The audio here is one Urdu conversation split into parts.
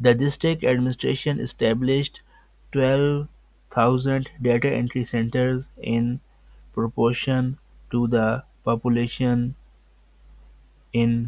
the district administration established 12,000 data entry centers in proportion to the population in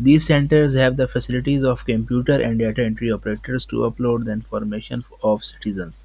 These centers have the facilities of computer and data entry operators to upload the information of citizens।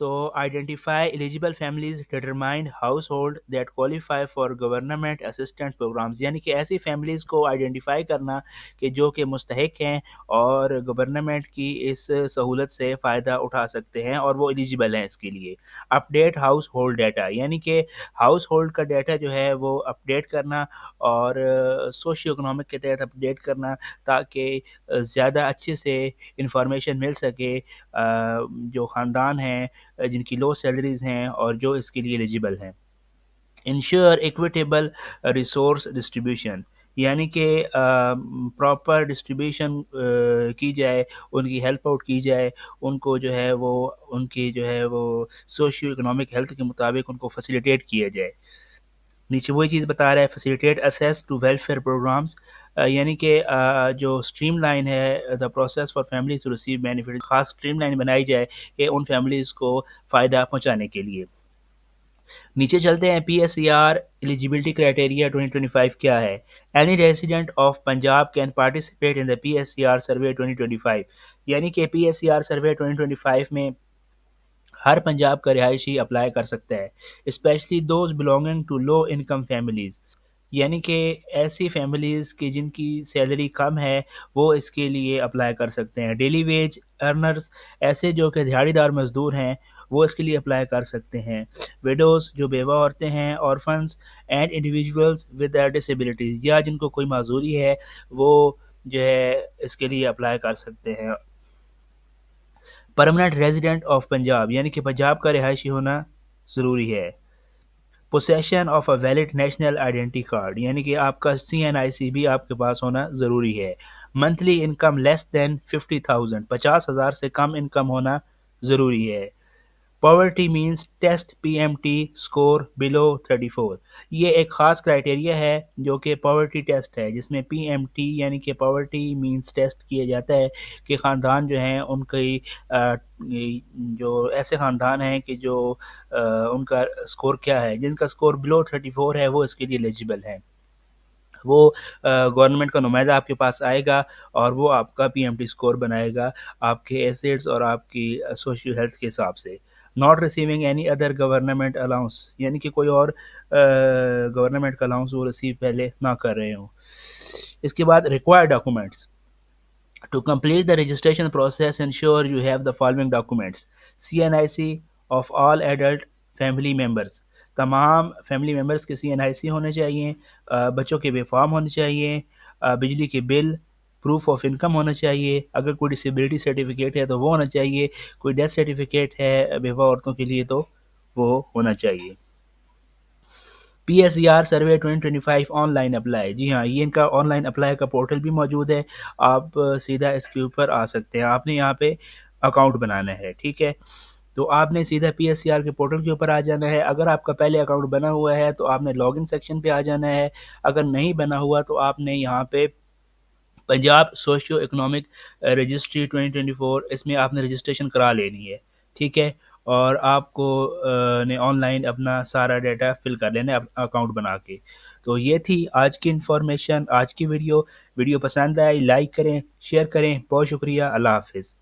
تو identify eligible families determined household that qualify for government assistant programs, یعنی کہ ایسی فیملیز کو آئیڈینٹیفائی کرنا کہ جو کہ مستحق ہیں اور گورنمنٹ کی اس سہولت سے فائدہ اٹھا سکتے ہیں اور وہ ایلیجیبل ہیں اس کے لیے۔ اپڈیٹ ہاؤس ہولڈ ڈیٹا، یعنی کہ ہاؤس ہولڈ کا ڈیٹا جو ہے وہ اپڈیٹ کرنا اور سوشیو اکنامک کے تحت اپڈیٹ کرنا تاکہ زیادہ اچھے سے انفارمیشن مل سکے جو خاندان ہیں جن کی لو سیلریز ہیں اور جو اس کے لیے ایلیجیبل ہیں۔ انشور ایکویٹیبل ریسورس ڈسٹریبیوشن، یعنی کہ پراپر ڈسٹریبیوشن کی جائے، ان کی ہیلپ آؤٹ کی جائے، ان کو جو ہے وہ ان کی جو ہے وہ سوشیو اکنامک ہیلتھ کے مطابق ان کو فیسیلیٹیٹ کیا جائے۔ نیچے وہی چیز بتا رہا ہے facilitate access to welfare programs, یعنی کہ جو اسٹریم لائن ہے the process for families to receive benefit, خاص اسٹریم لائن بنائی جائے کہ ان فیملیز کو فائدہ پہنچانے کے لیے۔ نیچے چلتے ہیں، P S C R eligibility criteria 2025 کیا ہے؟ Any resident of Punjab can participate in the P S C R survey 2025، یعنی کہ P S C R survey 2025 میں ہر پنجاب کا رہائشی اپلائی کر سکتا ہے، especially those belonging to low income families, یعنی کہ ایسی فیملیز کی جن کی سیلری کم ہے وہ اس کے لیے اپلائی کر سکتے ہیں۔ ڈیلی ویج ارنرز، ایسے جو کہ دیہڑی دار مزدور ہیں وہ اس کے لیے اپلائی کر سکتے ہیں۔ ویڈوز، جو بیوہ عورتیں ہیں، orphans اینڈ انڈیویژولز ود ڈسیبلٹیز، یا جن کو کوئی معذوری ہے وہ جو ہے اس کے لیے اپلائی کر سکتے ہیں۔ پرماننٹ ریزیڈنٹ آف پنجاب، یعنی کہ پنجاب کا رہائشی ہونا ضروری ہے۔ پوسیشن of a valid national identity card, یعنی کہ آپ کا سی این آئی سی بھی آپ کے پاس ہونا ضروری ہے۔ منتھلی انکم لیس دین 50,000، 50,000 سے کم انکم ہونا ضروری ہے۔ Poverty means test P M T score below 34، یہ ایک خاص کرائٹیریا ہے جو کہ پاورٹی ٹیسٹ ہے، جس میں پی ایم ٹی یعنی کہ پاورٹی مینس ٹیسٹ کیا جاتا ہے کہ خاندان جو ہیں ان کی جو ایسے خاندان ہیں کہ جو ان کا اسکور کیا ہے، جن کا اسکور بلو 34 ہے وہ اس کے لیے ایلیجیبل ہیں۔ وہ گورنمنٹ کا نمائندہ آپ کے پاس آئے گا اور وہ آپ کا پی ایم ٹی اسکور بنائے گا آپ کے ایسیٹس اور آپ کی سوشل ہیلتھ کے حساب سے۔ Not receiving any other government allowance, یعنی کہ کوئی اور گورنمنٹ کا الاؤنس وہ ریسیو پہلے نہ کر رہے ہوں۔ اس کے بعد required documents to complete the registration process. Ensure you have the following documents: CNIC of all adult family members، تمام فیملی ممبرس کے سی این آئی سی ہونے چاہیے، بچوں کے بے فارم ہونے چاہیے، بجلی کے بل، پروف آف انکم ہونا چاہیے، اگر کوئی ڈسیبلٹی سرٹیفکیٹ ہے تو وہ ہونا چاہیے، کوئی ڈیتھ سرٹیفکیٹ ہے بیوہ عورتوں کے لیے تو وہ ہونا چاہیے۔ P S C R survey 2025 online apply, جی ہاں یہ ان کا آن لائن اپلائی کا پورٹل بھی موجود ہے، آپ سیدھا اس کے اوپر آ سکتے ہیں۔ آپ نے یہاں پہ اکاؤنٹ بنانا ہے، ٹھیک ہے، تو آپ نے سیدھا پی ایس سی آر کے پورٹل کے اوپر آ جانا ہے۔ اگر آپ کا پہلے اکاؤنٹ بنا ہوا ہے تو آپ نے لاگ ان سیکشن پہ آ جانا ہے، اگر نہیں بنا ہوا تو آپ نے یہاں پہ پنجاب سوشیو اکنامک رجسٹری 2024 اس میں آپ نے رجسٹریشن کرا لینی ہے، ٹھیک ہے، اور آپ کو نے آن لائن اپنا سارا ڈیٹا فل کر لینا ہے اکاؤنٹ بنا کے۔ تو یہ تھی آج کی انفارمیشن، آج کی ویڈیو پسند آئی لائک کریں، شیئر کریں، بہت شکریہ، اللہ حافظ۔